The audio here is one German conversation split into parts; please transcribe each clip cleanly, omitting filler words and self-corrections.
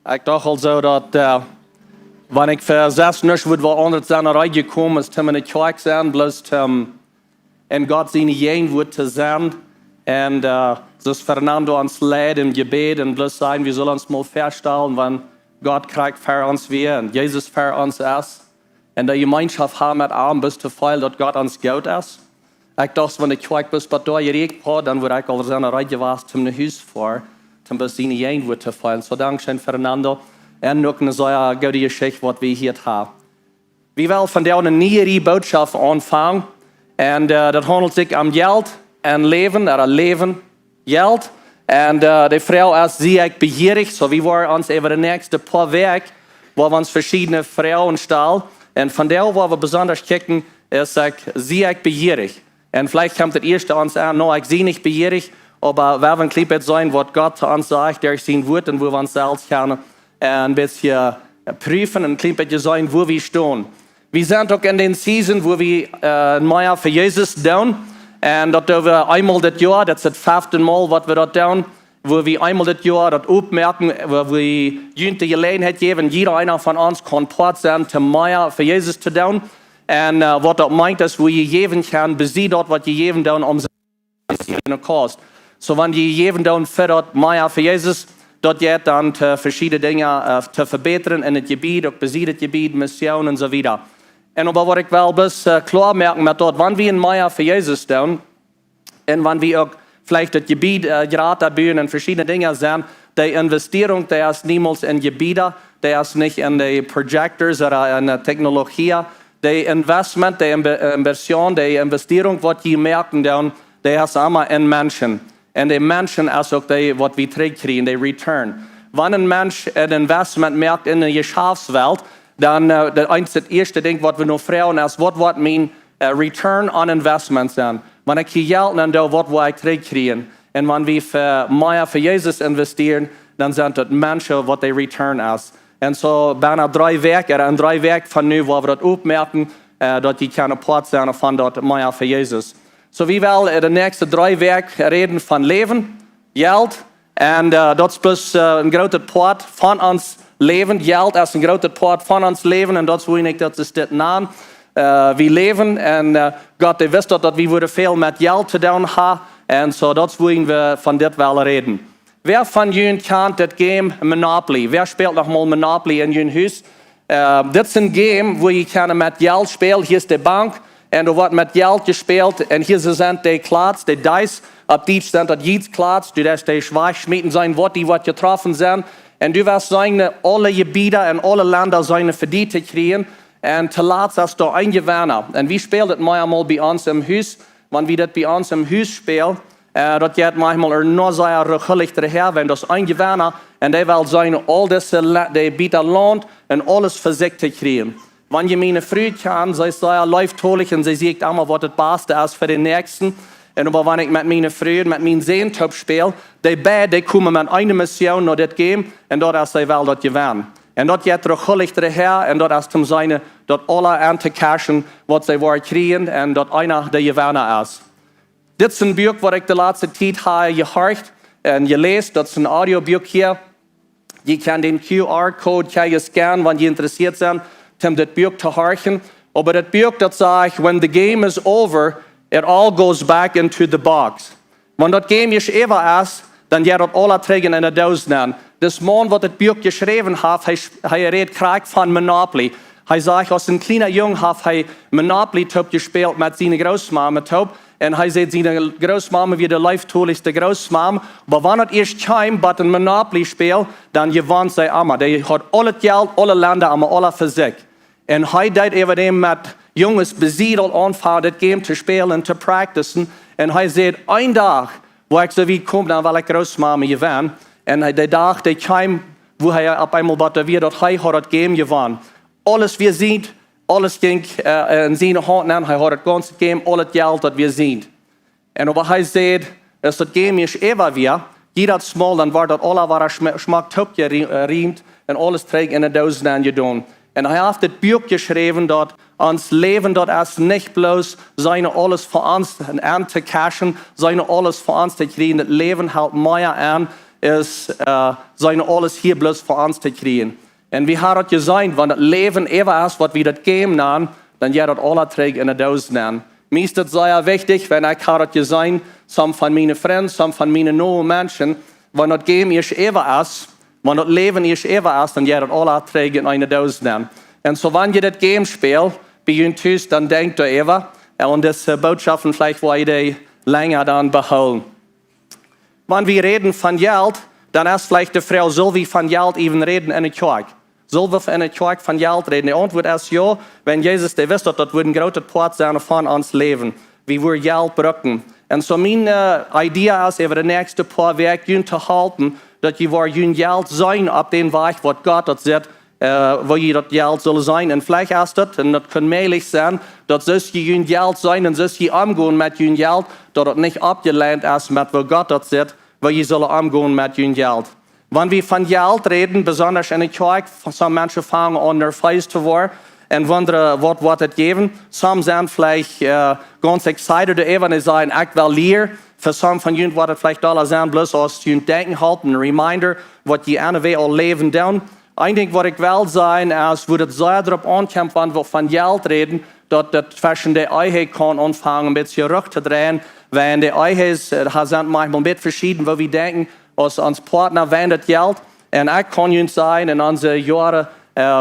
Ik dacht also, dat wenn ich für 6 nicht wird, wo anders sein reingekommen ist, in die Kirche sein, bloß in Gott seine Jehen wird zu sein. Und das Fernando ans Leid im Gebet und bloß sagen, wir sollen uns mal feststellen, wenn Gott kriegt für uns wir und Jesus für uns ist. Und die Gemeinschaft haben mit allem bis zu viel, dass Gott uns gut ist. Ich dachte, wenn die Kirche bis bei da geregt hat, dann würde ich also seine Reihe was zum Haus vor, zum bis seine Jehen wird zu viel. So danke Fernando. Und noch eine so gute Geschichte, was wir hier haben. Wir wollen von der eine neue Botschaft anfangen. Und das handelt sich um Jelt und Läwen, oder Läwen, Jelt. Und die Frau ist Sie Ekj Bejierich. So wir waren uns über die nächsten paar Wochen, wo wir uns verschiedene Frauen stellen. Und von der, wo wir besonders kicken, ist Sie Ekj Bejierich. Und vielleicht kommt das erste uns an, no, ich sehe nicht bejierig, aber wir werden ein sein, was Gott zu uns sagt, der ich sehen wird und wo wir uns selbst kennen. Ein bisschen prüfen und ein bisschen sein, wo wir stehen. Wir sind auch in den Season, wo wir mehr für Jesus tun. Und dort tun wir einmal das Jahr, das ist das 5. Mal, was wir dort tun, wo wir einmal das Jahr dort aufmerken, wo wir die Gelegenheit geben, jeder einer von uns kann Part sein, mehr für Jesus zu tun. Und was dort meint, dass wir geben kann, besieht dort, was wir geben tun, um seine Kost. So, wenn wir geben tun, für dort mehr für Jesus, dort geht dann verschiedene Dinge zu verbessern in das Gebiet, auch besiedeltes Gebiet, Mission und so weiter. Und aber was ich will bis klar merken, mit dort, wenn wir in Meier für Jesus tun, und wenn wir auch vielleicht das Gebiet gerade dabei und verschiedene Dinge sehen, die Investierung, die ist niemals in Gebiete, die ist nicht in die Projectors oder in die Technologie, die Investment, die Inversion, die Investierung, was die merken, die ist immer in Menschen. Und die Menschen ist auch die, was wir zurückkriegen, die Return. Wenn ein Mensch ein Investment merkt in der Geschäftswelt, dann das erste Ding, was wir noch fragen, ist, was wird mein Return on Investment sein? Wenn ich hier Geld nehme, was will ich zurückkriegen? Und wenn wir für mehr für Jesus investieren, dann sind das Menschen, was der Return ist. Und so beinahe 3 Wege, oder in 3 Wege von nu, wo wir das aufmerken, dass die keine Part sein von dort mehr für Jesus. So wir wollen in den nächsten 3 Wochen reden von Läwen, Jelt, und das ist bloß ein großer Part von uns Läwen. Jelt ist ein großer Part von uns Läwen, und das will ich, das ist das Namen. Wir leben, und Gott, der wisst, dass wir viel mit Jelt zu tun haben, und so das wollen wir von das reden. Wer von Ihnen kennt das Game Monopoly? Wer spielt noch mal Monopoly in Ihrem Haus? Das ist ein Game, wo ihr mit Jelt spielen. Hier ist die Bank. Und da wird mit Jelt gespielt, und hier sind die Klats, die Dice, ab die sind das jedes Klats, du darfst die schwach schmieden sein, die getroffen sind, und du wirst seine, alle Gebiete und alle Länder seine Verdiente kriegen, und zuletzt hast du ein Gewinner. Und wir spielen das manchmal bei uns im Haus, wenn wir das bei uns im Haus spielen, das geht manchmal nur sehr rücklich daher, wenn das ein Gewinner, und der will seine, all diese Gebiete lohnt, und alles für sich zu kriegen. Wenn je meine Frau kann, sie ist sehr läuftolig und sie sagt immer, was das Beste ist für den Nächsten. Und aber wenn ich mit meinen Freunden, mit meinen Seentop spiele, die kommen mit einer Mission nach das Game und dort ist sie wel das gewinnen. Und dort geht rücklich daher und dort ist seine, dort alle anzucashen, was sie wollen kriegen und dort einer der Gewinner ist. Das ist ein Buch, was ich die letzte Zeit habe gehört und gelesen. Das ist ein Audiobuch hier. Je kann den QR-Code scannen, wenn ihr interessiert seid, um das Buch zu horchen. Aber das Buch, das sagt, when the game is over, it all goes back into the box. Wenn das Game nicht über ist, dann geht das alle trägen in der Dose. Das Mann, der das Buch geschrieben hat, er redet Krieg von Monopoly. Er sagt, als ein kleiner Junge hat er Monopoly-Top gespielt mit seiner Großmama-Top. Und er sagt, seine Großmama wie der läuftoligste Großmama. Aber wenn er erst kam, bei einem Monopoly-Spiel, dann gewinnt sie immer. Der hat alles Geld, alle Länder, aber alle für sich. Und er hat über dem mit Jungs besiedelt anfangen, das Game zu spielen und zu practicen. Und er sagt, ein Tag, wo ich so wie komme, dann will ich Großmama gewinnen. Und der Tag, der kam, wo er auf einmal batteriert hat, er hat das Game gewonnen. Alles wir sehen, alles ging in seine Hand an, er hat das ganze Game, alles Geld, das wir sehen. Und aber er sagt, dass das Game nicht ewig wird, jedes Mal, dann war das alle, was er schmeckt, geriemt und alles trägt in der Dose angetan. Und er hat das Buch geschrieben, dort ans Leben, dort ist nicht bloß seine alles für uns anzucashen, seine alles für uns zu kriegen, das Leben hält mehr an. ist, sein alles hier bloß für uns zu kriegen. Und wie hat das gesagt, wenn das Leben ever ist, was wir das geben, dann ja das alle trägt in der Dose nennen. Mir ist das sehr wichtig, wenn ich das gesagt, some von meinen Freunden, some von meinen neuen Menschen, wenn das Game ist ever ist, wenn das Leben ist ever ist, dann ja das alle trägt in eine Dose nennen. Und so, wenn ihr das Game spielt, bei uns, dann denkt ihr ever, und das Botschaften vielleicht, wo ihr die länger dann behalten. Wenn wir reden von Jelt, dann ist vielleicht die Frau, soll wir von Jelt even reden in der Kirche? Soll wir in der Kirche von Jelt reden? Die Antwort ist ja, wenn Jesus der wisst, das wird ein großer Part sein von uns Leben, wie wir Jelt brauchen. Und so meine Idee ist, über die nächsten paar Wochen zu halten, dass wir Jelt sein ab dem Weg, was Gott das sagt, wo ihr das Jelt soll sein. Und vielleicht ist das, und das kann möglich sein, dass es Jelt sein und es umgehen mit Jelt, dass das nicht abgelehnt ist, mit wo Gott das sagt, wo ihr soll umgehen mit Jelt. Wenn wir von Jelt reden, besonders in der Kirche, some Menschen fangen an, nervös zu werden und wundern, was das geben. Some sind vielleicht ganz excited darüber und sagen, ich will leer. Für some von ihnen wird das vielleicht alle sein, bloß aus ihrem Denken halten, ein Reminder, was die andere all leben tun. Ein Ding, was ich will sagen, ist, wo das sehr darauf ankommt, wenn wir von Jelt reden, dass das zwischen der Ehe kann anfangen, ein bisschen rückzudrehen, wenn die Ehe sind manchmal ein bisschen verschieden, wo wir denken, als uns Partner wendet Geld. Und ich kann Ihnen sagen, in unseren Jahren,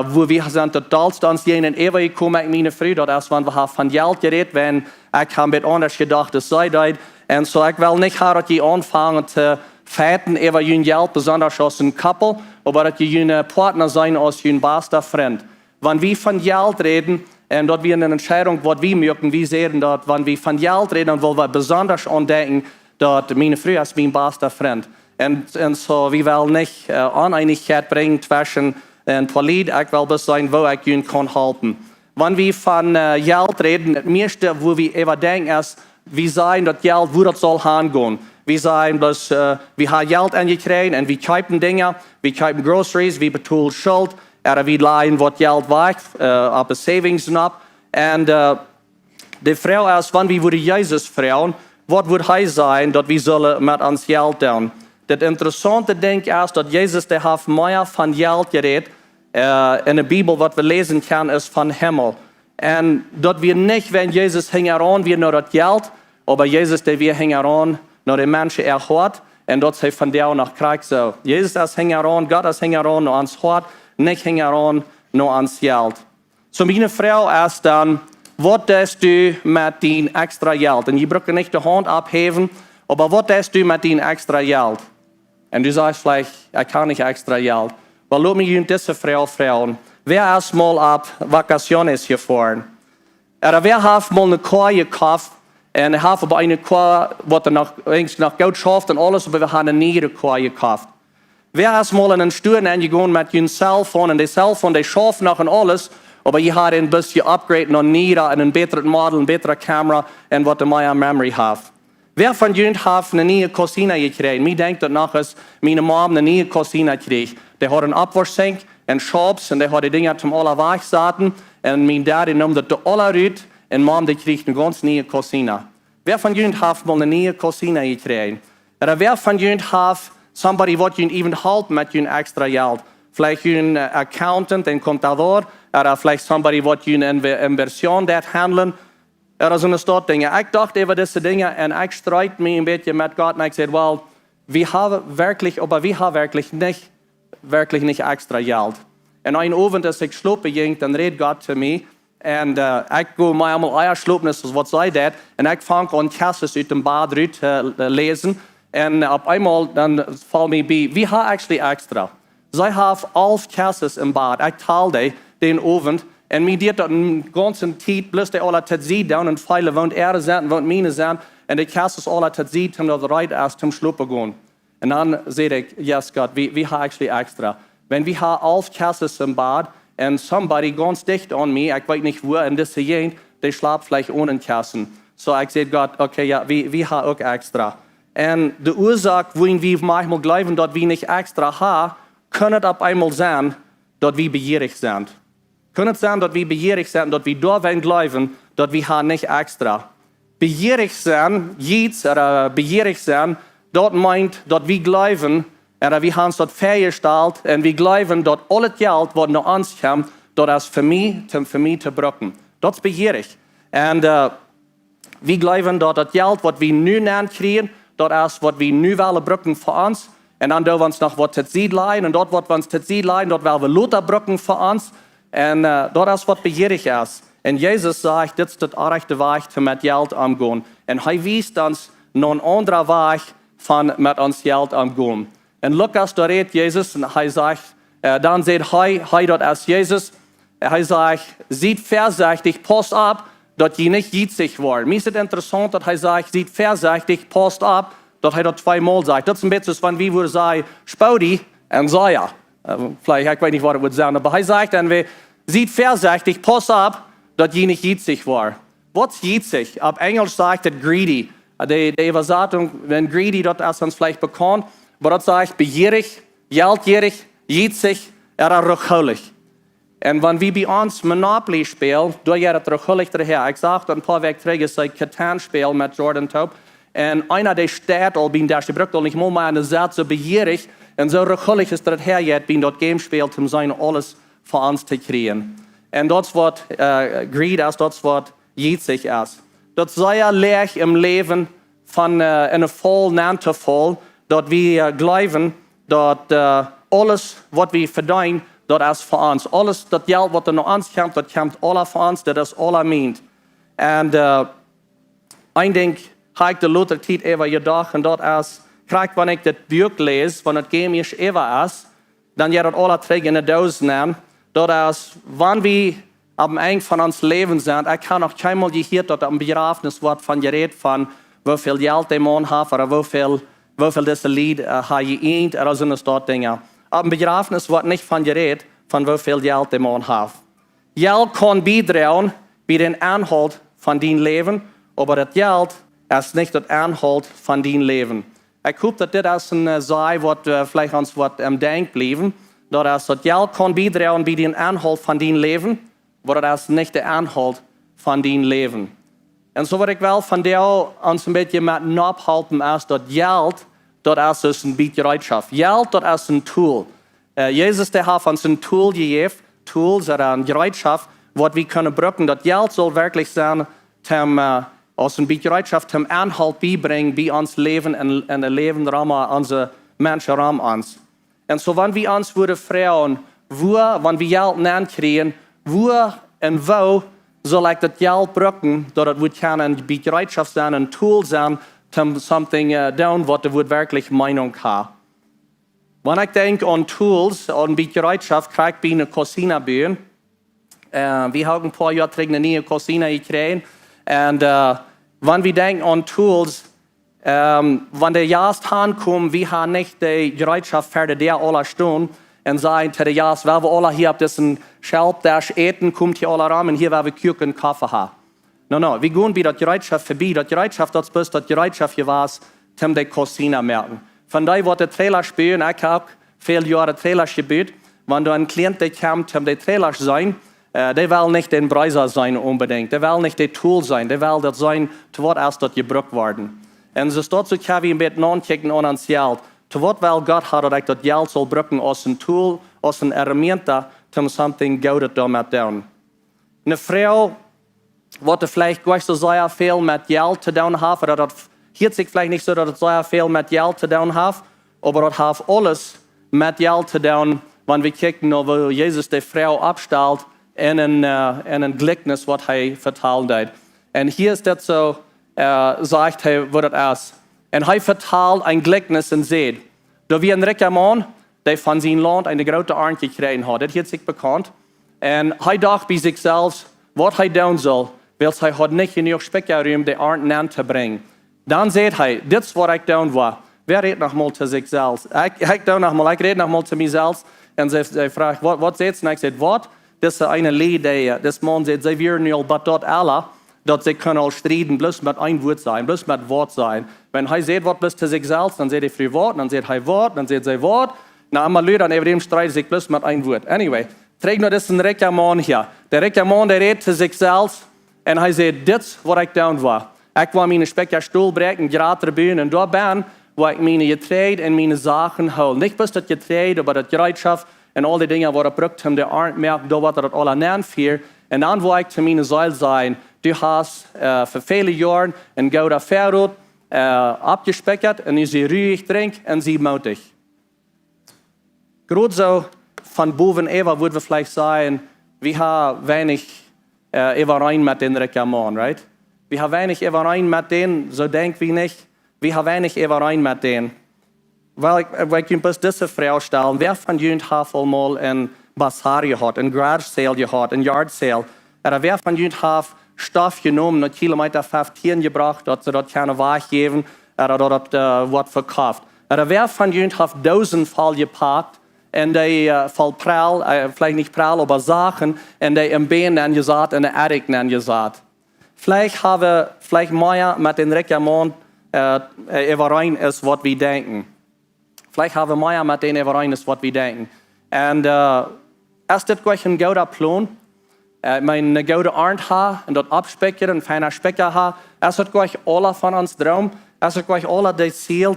wo wir sind, dass uns jenen ewig kommen, ich meine früh, das ist, wenn wir von Geld geredet, wenn ich habe mit anders gedacht, es sei das. Und so, ich will nicht, dass die anfangen zu feiten über ihr Geld, besonders als ein Couple, aber dass die ihre Partner sein als ihr bester Freund. Wenn wir von Geld reden, und dort wir eine Entscheidung, was wir möchten, wir sehen dort, wenn wir von Geld reden, dann wollen wir besonders andenken, dass meine Frau ist mein bester Freund. Und so, wir wollen nicht Uneinigkeit bringen zwischen ein Polit, ich will bis sein, wo ich ihn kann halten. Wenn wir von Geld reden, das meiste, wo wir immer denken, ist, wir sagen, dass Geld, wo das soll hingehen. Wir sagen, dass wir haben Geld angekriegt und wir kaufen Dinge, wir kaufen Groceries, wir betalen Schuld, oder wir leihen, was Geld weg, ab Savings und ab. Und die Frau ist, wenn wir Jesus fragen, was wird er sein, dass wir sollen mit uns Geld tun? Das interessante Ding ist, dass Jesus der hat mehr von Geld geredet, in der Bibel, was wir lesen können, ist von Himmel. Und dass wir nicht, wenn Jesus hängt an, wir nur das Geld, aber Jesus, der wir hängen an, nur die Menschen erhört, und dort sei von der nach Krieg so. Jesus ist hängt an, Gott ist hängt an, nur ans Hort, nicht hängt an, nur ans Geld. So meine Frau ist dann, was tust du mit dein extra Geld? Und ich brauche nicht die Hand abheben, aber was tust du mit dein extra Geld? Und du sagst vielleicht, ich kann nicht extra Geld. Weil lass mich diese Frau fragen, wer ist mal ab Vacaciones gefahren? Oder wer hat mal eine Kuh gekauft und hat aber eine Kuh, die nach Geld schafft und alles, aber wir haben eine niedere Kuh gekauft? Wer ist mal in einen Stuhl angegangen mit einem Cellphone und der Cellphone, der schafft noch und alles, aber ich habe ein bisschen Upgrade noch nieder, einen besseren Model, eine bessere Kamera und was mehr Memory hat? Wer von Ihnen hat eine neue Cousine gekriegt? Mir denkt das nach, dass meine Mom eine neue Cousine kriegt. Der hat einen Abwaschsink, einen Shops und der hat die Dinge zum aller Weichsaten. Und mein Daddy nimmt das aller rüt und Mom, die kriegt eine ganz neue Cousine. Wer von Ihnen hat mal eine neue Cousine gekriegt? Oder wer von Ihnen hat somebody, what Ihnen even halt mit Ihnen extra Geld? Vielleicht ein Accountant, ein Contador, oder vielleicht somebody, what Ihnen Inversion das handeln. Oder so eine Dinge. Ich dachte über diese Dinge und ich streite mich ein bisschen mit Gott und ich sage, well, wir haben wirklich nicht extra Geld. Und ein Abend, als ich schlafen ging, dann redet Gott zu mir und ich gehe mal einmal Eier schlafen, was sei das? Und ich fange an, Kassen aus dem Bad zu lesen und auf einmal dann fällt mir bei, wir haben eigentlich extra. Sie haben 11 Kassen im Bad. Ich teile den Abend. Und mir dit dat een ganze tijd, plus die alle tijd ziet down, en viele woont er zijn, woont mine zijn, en die kast is alle tijd ziet, om dat right is, om slopen gaan. En dan zei ik, yes God, we hebben actually extra. Wenn wir haben 11 Kassen im Bad, und somebody ganz dicht an mir, ich weiß nicht wo, in dieser Gegend, der schlaft vielleicht ohne Kassen. So ich sage Gott, okay, ja, wir haben auch extra. Und die Ursache, wohin wir manchmal glauben, dass wir nicht extra haben, kann auf einmal sein, dass wir begierig sind. Kann es sein, dass wir begierig sind, dass wir da glauben, dass wir nicht extra. Begierig sein, jetzt oder begierig sein, dort meint, dass wir glauben, En we haben dat vrijgesteld en we geloven dat al het geld wat naar ons komt, dat is voor mij te gebruiken. Dat is beheerig. En we geloven dat het geld wat we nu krijgen, dat is wat we nu willen gebruiken voor ons. En dan doen we ons nog wat te zien leiden. En dat wat we ons te zien leiden, dat willen we later gebruiken voor ons. En dat is wat beheerig is. En Jezus zegt, dit is de rechte weg te met geld omgaan. En hij wijst ons naar een andere weg van met ons geld omgaan. En Lucas, daar redt Jezus en hij zegt, dan zegt hij dat is Jezus. Hij zegt, ziet voorzichtig, pas op dat je niet jitzig wordt. Mij is het interessant dat hij zegt, ziet voorzichtig, pas op dat hij dat 2 maal zegt. Dat is een beetje van wie we zeggen, Spoudi en Zaya. Vielleicht, ik weet niet wat het moet zijn, maar hij zegt dan weer, ziet voorzichtig, pas op dat je niet jitzig wordt. Wat is jitzig? Op Engels zegt het greedy. De übersetzung, wenn greedy, dat is ons vielleicht bekannt. Maar dat zegt begierig, geldgierig, jitzig, rughulig. En wanneer we bij ons Monopoly spelen, doe je dat rughulig terug. Ik zag dat een paar weken terug is ik Catan speel met Jordan Taub. En einer der staat al bij daar gebruikt al niet meer aan de zet zo begierig. En zo rughulig is dat het herjet bij dat game speelt om zijn alles voor ons te krijgen. En dat is wat greed is, dat is wat jitzig is. Dat zeer leeg im leven van in een vol na te vol. Dat we geloven dat alles wat we verdienen, dat is voor ons. Alles dat geld wat er naar ons komt, dat komt alle voor ons, dat is alle meent. En ik denk, ga ik de later tijd even gedacht, en dat is, krijg wanneer ik dit boek lees, van het game is even is, dan je dat alle terug in de doos nemen. Dat is, wanneer we op het eind van ons leven zijn, ik heb nog keinmal gehoord dat er een begrafenis wordt van gereed van hoeveel geld die man heeft, of hoeveel deze lied ga je eend, er zijn dat dingen. Op een begrafenis wordt niet van gereed van hoeveel geld die man heeft. Geld kan bijdragen bij de aanhoud van die leven, maar het geld is niet het aanhoud van die leven. Ik hoop dat dit is een zaai wat vielleicht ons wat denk blijven. Dat is dat geld kan bijdragen bij de aanhoud van die leven, maar dat is niet de aanhoud van die leven. En zo wat ik wel van jou ons een beetje met ophouden is dat geld, dat is dus een beetje bereidschap. Geld, dat is een tool. Jezus heeft ons een tool gegeven. Tools zijn een bereidschap wat we kunnen gebruiken. Dat geld zal werkelijk zijn als een beetje bereidschap te aanhoud bijbrengen bij ons leven en de leven rammen onze mensen ram ons. En zo wanneer we ons worden vragen, wanneer we geld krijgen, waar en waar zal ik dat geld gebruiken, dat het wordt een beetje bereidschap zijn, een tool zijn, om something doen wat er werkelijk meinung heeft. Wanneer ik denk aan tools, aan een beetje bereidschap, krijg ik bij een cousine bij. We hebben een paar jaar terug een nieuwe cousine gekregen. En wanneer we denken aan tools, wanneer de juist aankomt, we hebben niet de bereidschap verder der alle staan. En zeggen tegen de juist, we alle hier op deze schelp, daar eten, komt hier alle ram en hier waar we kuchen en koffie hebben. No, we gaan bij dat bereidschap voorbij. Dat bereidschap, dat is dat bereidschap je was, om de cousine merken. Vandaar wordt de trailer spelen. Ik heb ook veel jaren trailers gebeurd. Wanneer een cliënt die komt om de trailers zijn, die wil niet de prijzer zijn unbedingt. Die wil niet de tool zijn. Die wil dat zijn te wat als dat gebruikt worden. En zo staat zo kan we een beetje nakijken aan ons geld. Te wat wel God had dat ik dat geld zal gebruiken als een tool, als een herramienta, om something goeds daarmee te doen. Een vrouw, wat er vielleicht niet zo zeer veel met geld te doen heeft, dat hield zich vielleicht niet zo dat het zeer veel met geld te doen heeft, maar dat heeft alles met geld te doen, wanneer we kijken naar hoe Jezus de vrouw opstelt in een gelijkenis wat hij verteld heeft. En hier is dat zo, zegt hij wat het is. En hij vertelt een gelijkenis en zegt, dat wie een rijke man, die van zijn land een grote arm gekregen had. Dat heeft zich bekend. En hij dacht bij zichzelf, wat hij doen zal, want hij had niet genoeg spekruim de arm aan te brengen. Dan zegt hij, dit is wat ik doen wil. Wer redt nog mal te zichzelf? Ik red nog mal te mezelf. En ze vraagt, wat zegt ze? En ik zeg, wat? Dit is een lied, deze man zegt, ze willen nu al bij dat alle, dat ze kunnen al strijden, bloos met een woord zijn, bloos met woord zijn. Wenn hij zegt wat bloos te zichzelf, dan zegt hij vrij woord, dan zegt hij woord, dan zegt zij woord. Nou, allemaal lui, dan even strijden zich bloos met een woord. Anyway, trek nou dit is een rijke man hier. De rijke man, die redt te zichzelf. En hij zegt, dit is wat ik doen wil. Ik wil mijn spekje stoel breken, graag erbij. En daar ben, wo ich meine Getreide und meine Sachen hole. Nicht bloß das Getreide, aber das Gereitschaft und all die Dinge, die er braucht, um der Arndt merkt, da wird er das alle ernähren für. Und dann, wo ich zu meiner soll sein, du hast für viele Jahre ein guter Pferd abgespeichert und sie ruhig trinkt und sie mutig. Gerade so von boven Eva würden wir vielleicht sagen, wir haben wenig Everein mit den Reklamon, right? Wir haben wenig Everein mit denen, so denken wir nicht. Wir haben wenig Everein mit denen. Weil ich kann bloß diese Frage stellen, wer von Jünd hat mal ein Basar gehabt, ein Garage Sale gehabt, ein Yard Sale? Oder wer von Jünd hat Stoff genommen, und Kilometer 15 gebracht, dass sie dort keine Waage geben, oder dort was verkauft? Oder wer von Jünd hat 1000 Fall gepackt, und die voll prall, vielleicht nicht prall, aber Sachen, und die im Bein angesagt, und der Attic angesagt. Vielleicht mehr mit den Reklamon überein ist, was wir denken. Vielleicht haben wir mehr mit den überein ist, was wir denken. Und ist das gleich ein guter Plan? Meine gute Arndt ha und dort abspecken und feiner Specker ha. Es hat gleich alle von uns Traum. Es hat gleich alle das Ziel,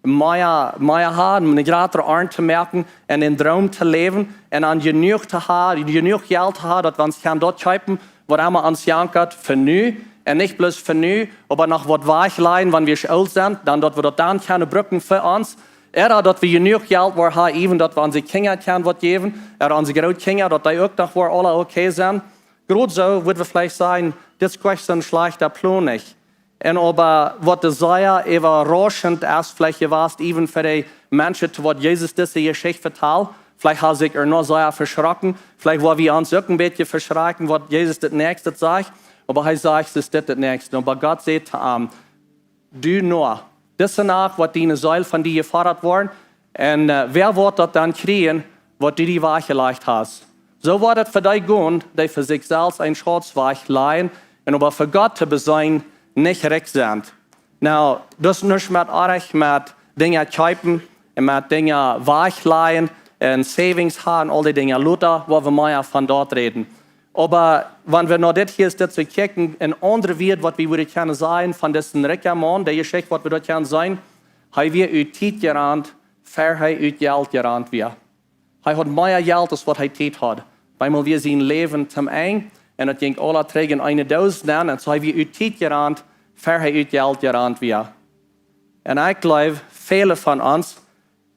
mehr haben, eine größere Arndt zu merken und den Traum zu leben und an genug zu haben, genug Geld zu haben, dass wir uns dort kaufen, was immer uns jankert für nu. Und nicht bloß für nu, aber noch was weichlein, wenn wir alt sind, dann dort wir dort dann keine Brücken für uns. Dass wir genug Geld haben, even dass wir unsere Kinder was geben, oder unsere Großkinder, dass die auch noch alle okay sind. Gerade so würden wir vielleicht sagen, das ist ein schlechter Plan nicht. Und aber was das sehr überraschend ist, vielleicht gewesen, even für die Menschen, die Jesus diese Geschichte verteilt, vielleicht haben sich noch sehr verschrocken, vielleicht wollen wir uns auch ein bisschen verschrecken, was Jesus das Nächste sagt, aber er sagt, das ist das Nächste. Aber Gott sagt zu ihm, du nur. Das ist nach, was deine Säule von dir gefordert worden. Und wer wird das dann kriegen, was du die Weiche leicht hast? So wird es für dich gehen, die für sich selbst ein Schutzweich leihen, und aber für Gott zu sein, nicht recht sind. Now, das ist nicht mit euch, mit Dingen kaufen, mit Dingen weich leihen, und Savings haben, all die Dinge, Luther, wo wir mehr von dort reden. Aber wenn wir noch das hier dazu kicken, ein anderer wird, was wir würden gerne sein, von diesen Reklamon, der Geschichte, was wir dort gerne sein, haben wir uit Zeit gerannt, Fairheit uit Geld gerannt wir. Er hat mehr Geld, als was er Zeit hat. Weil wir sein Leben zum ein, und es ging alle trägen eine Dose an, und so haben wir uit Zeit gerannt, Fairheit uit Geld gerannt wir. Und ich glaube, viele von uns,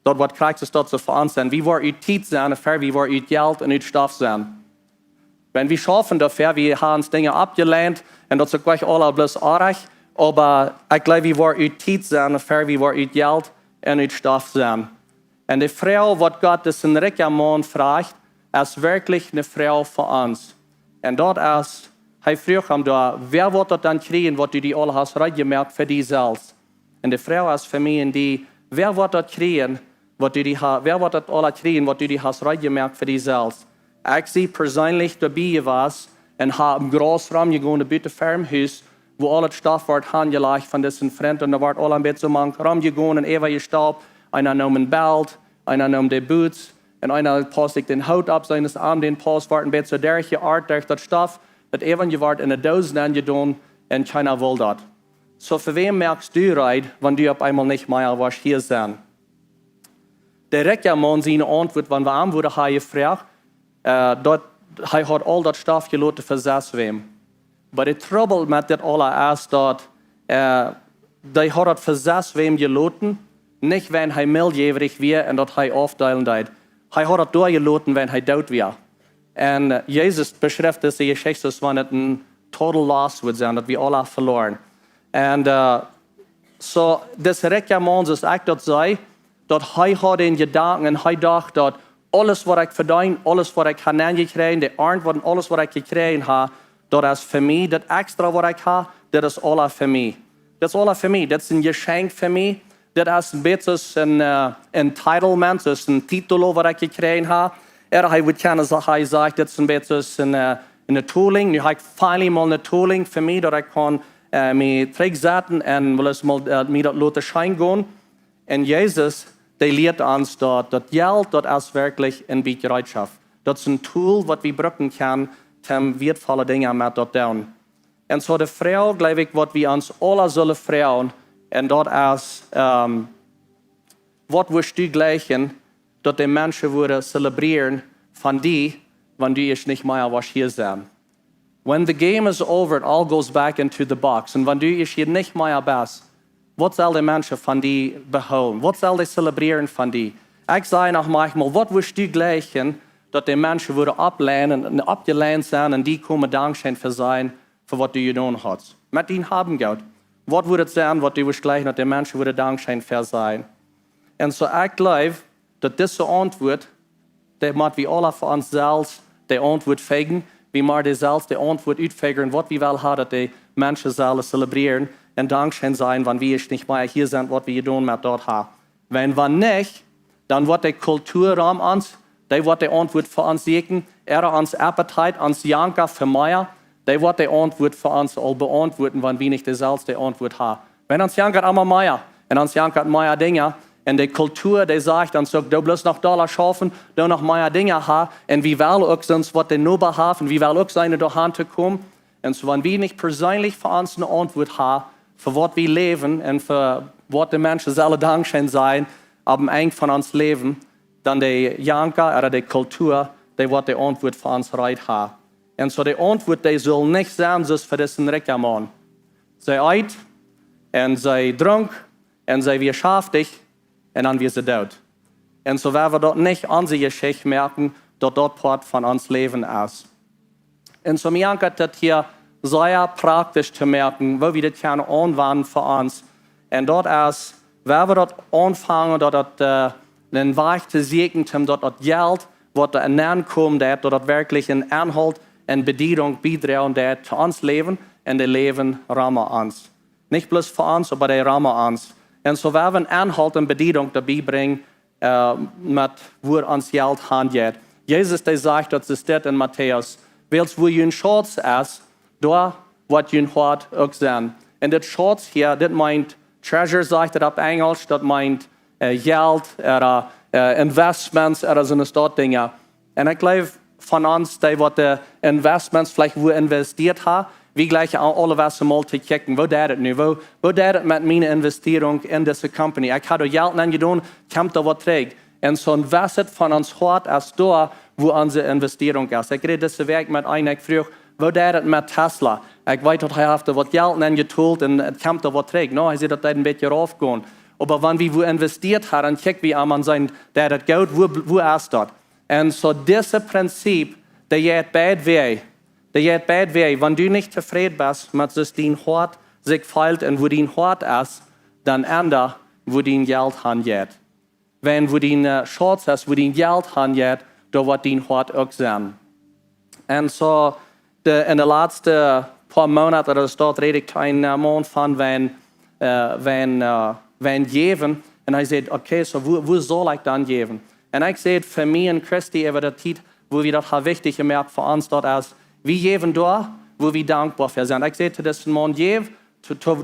dort was Christus dort so für uns sind, wir wollen uit Zeit sein, wir wollen uit Geld und uit Stoff sein. Wenn wir schaffen dafür, wir haben uns Dinge abgelehnt und das ist gleich alle bloß arg, aber ich glaube, wir wollen uit Zeit sein, wir wollen uit Geld und uit Stoff sein. Und die Frau, was Gott das in Reklamon fragt, ist wirklich eine Frau für uns. Und dort ist, er fragt da, wer wird das dann kriegen, was du die alle hast gemerkt für dich selbst? Und die Frau ist für mich, die, wer wird das kriegen, was du wer wird das alle kriegen, was du die hast gemerkt für dich selbst? Ich sehe persönlich dabei was und habe im Großraum gegangen, ein Farmhaus, wo alles Stoff wird angelegt von diesen Freunden, und da wird alle ein bisschen rumgegangen und Eva gestaubt, einer nahm ein Belt, einer nahm die Boots, und einer passt den Haut ab seines Arms, den Pass wird ein bisschen derche Art, durch das Stoff, das Eva wird in der Dose angedont und keiner will das. So für wen merkst du reid, wenn du auf einmal nicht mehr was hier sein? Der Reklamon seine Antwort, wenn wir an wurde, habe ich gefragt, er hat all das Stoff gelassen für sich wem. Aber der Trouble mit das alle ist, dass er hat das für sich wem gelassen, nicht wenn er milchjährig wird und dass er aufteilen wird. Er hat das durchgelassen, wenn er tot wird. Und Jesus beschreibt diese Geschichte, dass wenn es ein total loss wird sein, dass wir alle verloren. Und so das Reklamon ist echt das sei, dass er hat den Gedanken und er dachte, dass alles, was ich verdient, alles, was ich gekriegt, die Antworten, alles, was ich gekriegt habe, das ist für mich, das Extra, was ich habe, das ist alles für mich. Das ist alles für mich, das ist ein Geschenk für mich, das ist ein bisschen ein Entitlement, das ist ein Titel, was ich gekriegt habe. Ich würde gerne sagen, das ist ein bisschen eine Tooling, ich habe finally mal eine Tooling für mich, dass ich kann mich zurücksetzen und will es mal mir das Lotte Schein gehen. Und Jesus, der lehrt uns dort, das Geld, das ist wirklich eine Bereitschaft. Das ist ein Tool, das wir brauchen können, um wertvolle Dinge mit dort tun. Und so die Frau, glaube ich, was wir uns alle sollen fragen, En dat is, wat wirst du gleichen, dat die Menschen würden celebrieren von dir, wenn du nicht mehr was hier sein. When the game is over, it all goes back into the box. Und wenn du hier nicht mehr bist, was soll die Menschen von dir behouden? Was soll die celebrieren von dir? Ich sage noch manchmal, was wirst du gleichen, dass die Menschen würden ablehnen und abgelehnt sein und die kommen Dankschein für sein, für was du getan hast. Mit ihnen haben Geld. Was würde es sein, was du wirst gleichen, dass die Menschen würden Dankschein für sein? Und so ich glaube, dass diese Antwort, die muss wir alle für uns selbst die Antwort fegen, wie wir die selbst die Antwort utfegen, was wir wollen haben, dass die Menschen sollen zelebrieren und Dankschein sein, wenn wir nicht mehr hier sind, was wir getan mit dort haben. Wenn wir nicht, dann wird die Kulturraum uns, die wird die Antwort für uns geben, uns Appetit, uns Janker für mehr, die wird die Antwort für uns all beantworten, wenn wir nicht die selbst die Antwort haben. Wenn uns Janker immer mehr, und uns Janker mehr Dinge, und die Kultur, die sagt, dann sagt, du bloß noch Dollar schaffen, du noch mehr Dinge haben, und wie will auch sonst, was die Nobel haben, wie will auch seine durch Hand kommen. Und so, wenn wir nicht persönlich für uns eine Antwort haben, für was wir leben, und für was die Menschen sollen Dankschein sein, aber eng von uns leben, dann die Janker oder die Kultur, die wird die Antwort für uns reit haben. Und so die Antwort, die soll nicht sein, so für diesen reichen Mann. Sie eat, und sie trunk, und sie wirtschaftig, und dann wir sie tot. Und so werden wir dort nicht unsere Geschichte merken, dass dort Part von uns Leben ist. Und so mir ist das hier sehr praktisch zu merken, wo wir das gerne anwenden für uns. Und dort ist, wenn wir dort anfangen, dort den Weg zu segnen, dort Geld, was da hineinkommt, dort wirklich ein Inhalt und Bedienung beitragen, der zu uns leben und das Leben rahmen uns. Nicht bloß für uns, aber der rahmen uns. Und so werden wir Inhalt und Bedienung dabei bringen, mit wo uns Geld handelt. Jesus, der sagt, das steht in Matthäus, weil wo ein Schatz ist, da wird ein Hort auch sein. Und das Schatz hier, das meint Treasure, sagt er auf Englisch, das meint Geld oder Investments oder so eine Dinge. Und ich glaube, von uns, die die Investments vielleicht wo investiert haben, wie gleich alle was mal zu checken, wo das nu, wo das mit meiner Investierung in diese Company. Ich habe Geld angetan, kommt da was trägt. Und so ein Wasset von uns hart als da, wo unsere Investierung ist. Ich rede diese Weg mit einem, ich frage, wo das mit Tesla? Ich weiß, dass er was Geld angetult und es kommt da was trägt. No, ich sehe, dass das ein bisschen raufgehen. Aber wenn wir wo investiert haben, dann checken wir an sein, das Geld, wo ist das? Und so dieses Prinzip, der geht beide Wege. Der geht beide Wege. Wenn du nicht zufrieden bist, mit dass dein Hort sich feilt und wo dein Hort ist, dann ändert, wo dein Geld handelt. Wenn wo dein Schatz ist, wo dein Geld handelt, da wird dein Hort auch sein. Und so, in den letzten paar Monaten, oder dort rede ich keinen Mann von, wenn geben, und ich sage, okay, so wo soll ich dann geben? Und ich sehe, für mich in Christi, über die Zeit, wo wir das wichtig gemerkt für uns dort ist, wir geben da, wo wir dankbar für sind. Ich sehe, dass man gibt, zu da,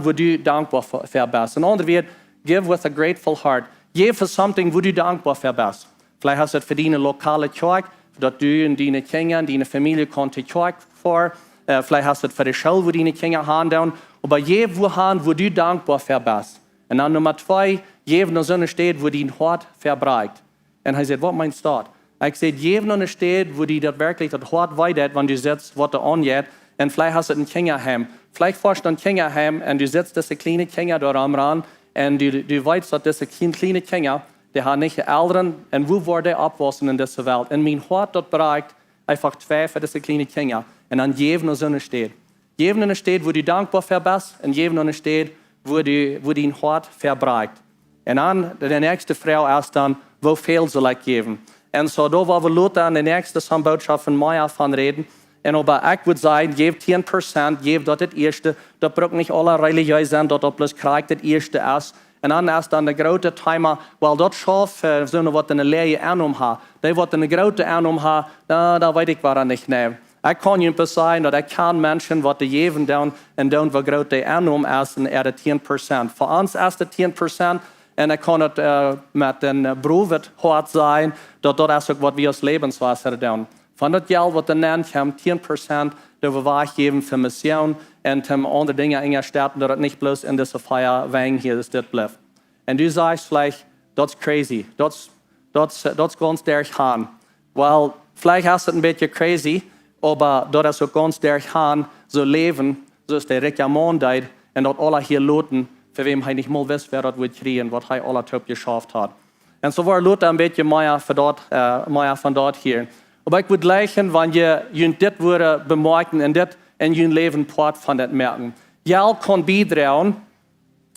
wo du dankbar für bist. Und andere wird, give with a grateful heart. Give for something, wo du dankbar für bist. Vielleicht hast du für deine lokale Kirche, dass du und deine Kinder, deine Familie die Kirche vor. Vielleicht hast du für die Schule, wo deine Kinder haben. Aber je wo du dankbar für bist. Und dann Nummer 2, je wo so steht, wo dein Hort verbreitet. Und er sagt, was meinst du das? Ich sehe, je wo steht, wo die das wirklich das Hort weitet, wenn du sitzt, was da angeht. Und vielleicht hast du ein Kinderheim. Vielleicht fährst du ein Kinderheim und du sitzt diese kleine Kinder da am Rand und du weißt, dass diese kleine Kinder, die haben nicht Eltern und wo wurde abwachsen in dieser Welt. Und mein Hort dort bereicht einfach 2 für diese kleine Kinder. Und an jedem so steht. Jedem steht, wo du dankbar für bist und jedem steht, wo dein Hort verbreitet. Und dann, die nächste Frage ist dann, wo viel soll ich geben? Und so, da wollen wir Leute an der nächsten Botschaft von Maya von reden. Und aber ich würde sagen, gebt 10%, gebt dort das Erste. Da braucht nicht alle religiös sein, dort bloß kriegt das Erste ist. Und dann ist dann der große Timer, weil dort Schaf, so eine leere Annahme hat. Die wird eine große Annahme haben, da weiß ich, was er nicht nehmen. Ich kann jemand sagen, dass ich kann Menschen, die geben dann, und dann, wo große Annahme ist, und er 10%. Für uns ist das 10%. Und ich kann es mit den Brüdern hart sein, dass das ist auch, was wir als Lebenswasser tun. Von das Geld, was er nennt, haben 10%, da wir weggeben für Mission und andere Dinge in der Stadt, dass es nicht bloß in dieser Feier wegen hier ist, das bleibt. Und du sagst vielleicht, das ist crazy, das ganz durchhauen. Well, vielleicht hast du ein bisschen crazy, aber das ist so ganz durchhauen, so leben, so ist der Rick Mann deid, und dort alle hier loten, für wem er nicht mal wisst, wer das wird kriegen, was er alle top geschafft hat. Und so war Luther ein bisschen mehr von dort hier. Aber ich würde gleichen, wenn ihr das würde bemerken und das in ihr Leben Part von das merken. Geld kann beitragen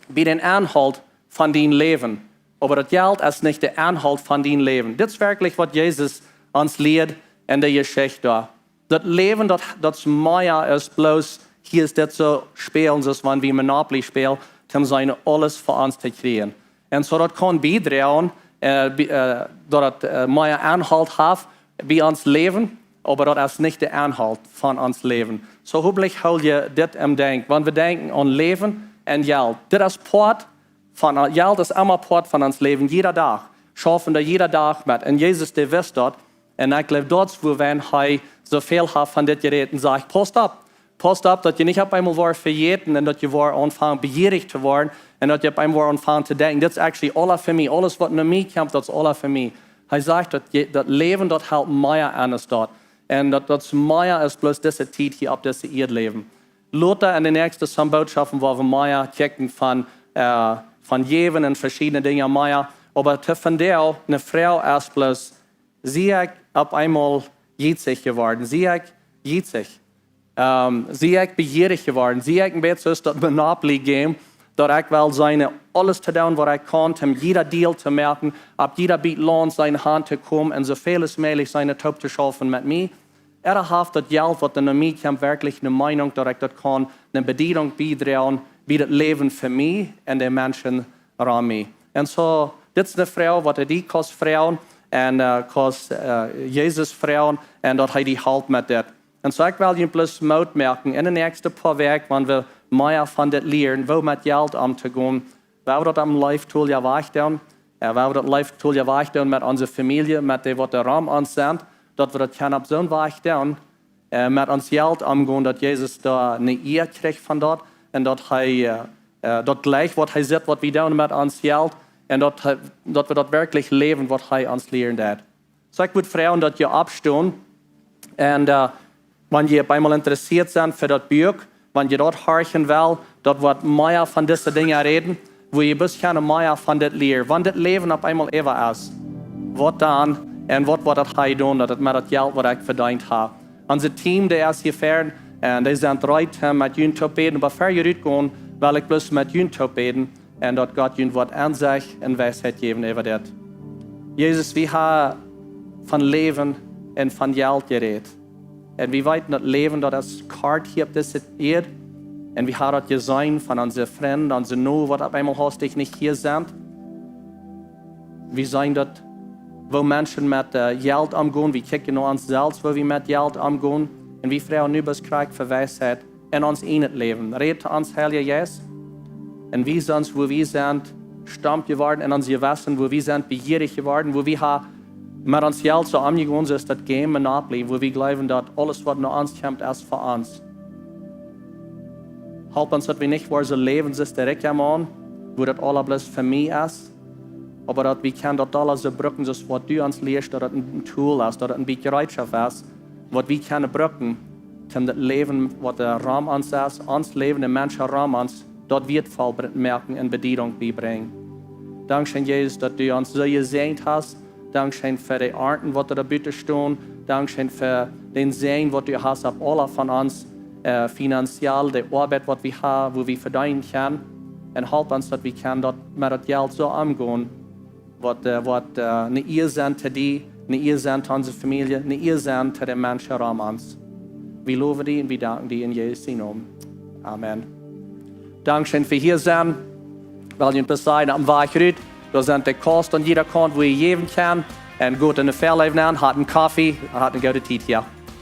bei den Anhalt von dein Leben. Aber das Geld ist nicht der Anhalt von dein Leben. Das ist wirklich, was Jesus uns lehrt in der Geschichte. Das Leben, das mehr ist bloß, hier ist das so spielen, so wenn wir Monopoly spielen, um seine alles für uns zu kriegen. Und so das kann beitragen, dass das mehr Anhalt hat bei uns Leben, aber das ist nicht der Anhalt von uns Leben. So hoffentlich hol ihr das im Denk. Wenn wir denken an Leben und Geld, das ist Part von Geld ist immer Part von uns Leben, jeder Tag. Schaffen wir jeder Tag mit. Und Jesus, der wisst das. Und ich glaube, dort, wo wenn er so viel hat von das Geräten, sagt, passt auf, dass ihr nicht auf einmal war verjeten und dass ihr war anfangen begierig zu werden und dass ihr auf einmal war anfangen zu denken, das ist actually alles für mich, alles, was nach mir kommt, das ist alles für mich. Er sagt, dass das Leben dort halt mehr an ist dort. Und das mehr ist bloß diese Zeit hier auf diesem Erdleben. Luther in den nächsten Botschaften, wo wir mehr checken von Jewen und verschiedene Dinge mehr. Aber von der eine Frau ist bloß, sie ist auf einmal jitzig geworden. Sie ist jitzig. Sie Ekj Bejierich geworden. Sie ist ein bisschen das Monopoly Game, dass ich will seine alles zu tun, was ich kann, um jeder Deal zu merken, ab jeder Beat lohnt, seine Hand zu kommen und so viel als möglich seine Top zu schaffen mit mir. Hat das Geld, was in mir kommt, wirklich eine Meinung, dass ich das kann, eine Bedienung beitragen, wie das Leben für mich und die Menschen around mich. Und so, das ist eine Frau, was die kostet Frauen und kostet Jesus Frauen und dort hat die halt mit das. Und so ich will Ihnen bloß Mut merken, in den nächsten paar Wochen, wenn wir mehr von das lernen, wo mit Geld umzugehen, weil wir das am Live-Tool ja weitertun, weil wir das Live-Tool ja weitertun mit unserer Familie, mit dem, was der Raum uns sind, dass wir das können auf so einen Weg tun, mit uns Geld umgehen, dass Jesus da eine Ehe kriegt von dort und dass dort gleich, was er sieht, was wir tun mit uns Geld und dass wir dort wirklich leben, was er uns lernt hat. So ich würde fragen, dass ihr abstehen und wenn ihr einmal interessiert seid für das Buch, wenn ihr dort horchen will, dort wird mehr von diesen Dingen reden, wo ihr ein bisschen mehr von das lernt. Wenn das Leben auf einmal ewig ist, was dann und was wird das tun, dass mit das Geld, was ich verdient habe. Unser Team, der ist hier fern, und die sind bereit, mit ihnen zu beten, aber für ihr gehen, will ich bloß mit ihnen zu beten, und dass Gott ihnen was an sich und Weisheit geben über das. Jesus, wir haben von Leben und von Geld geredet. Und wir weiten das Leben, das ist Kart hier auf dieser Erde. Und wir haben das gesehen von unseren Freunden, unseren Nur, was auf einmal hast, die nicht hier sind. Wir sehen das, wo Menschen mit Geld umgehen. Wir kicken nur uns selbst, wo wir mit Geld umgehen. Und wir fragen über das Krieg für Weisheit in uns innerlich Leben. Redet uns, Herr Jesus. Und wir sind, wo wir sind, stammt geworden in unser Wissen, wo wir sind, begierig geworden, wo wir haben mit uns Geld so umgegangen ist, das Game Monopoly, wo wir glauben, dass alles, was nach uns kommt, ist für uns. Help uns, dass wir nicht so leben, ist der Rick Mann, wo das alles bloß für mich ist, aber dass wir können dort alles so brücken, das, was du uns lehrst, dass das ein Tool ist, dass das ein bisschen Bereitschaft ist, was wir können brücken, um das Leben, was der Raum uns ist, uns Leben, der Menschen Raum uns, dort wertvoll merken und Bedienung beibringen. Dankeschön, Jesus, dass du uns so gesegnet hast. Dankeschön für die Arten, die da bitte stehen. Dankeschön für den Segen, was du hast auf alle von uns, finanziell, die Arbeit, die wir haben, wo wir verdienen können. Und help uns, dass wir dort mit dem Geld so umgehen, was eine Ehe sind zu dir, eine Ehe sind zu unserer Familie, eine Ehe sind zu den Menschen um uns. Wir loben dich und wir danken dir in Jesu Namen. Amen. Dankeschön für hier sein, weil ihr bis dahin am Weg rührt. Wir sind der Kost und jeder kann, wo ihr geben kann. Und gut in der Verleben an, hat einen Kaffee, hat eine gute Zeit hier.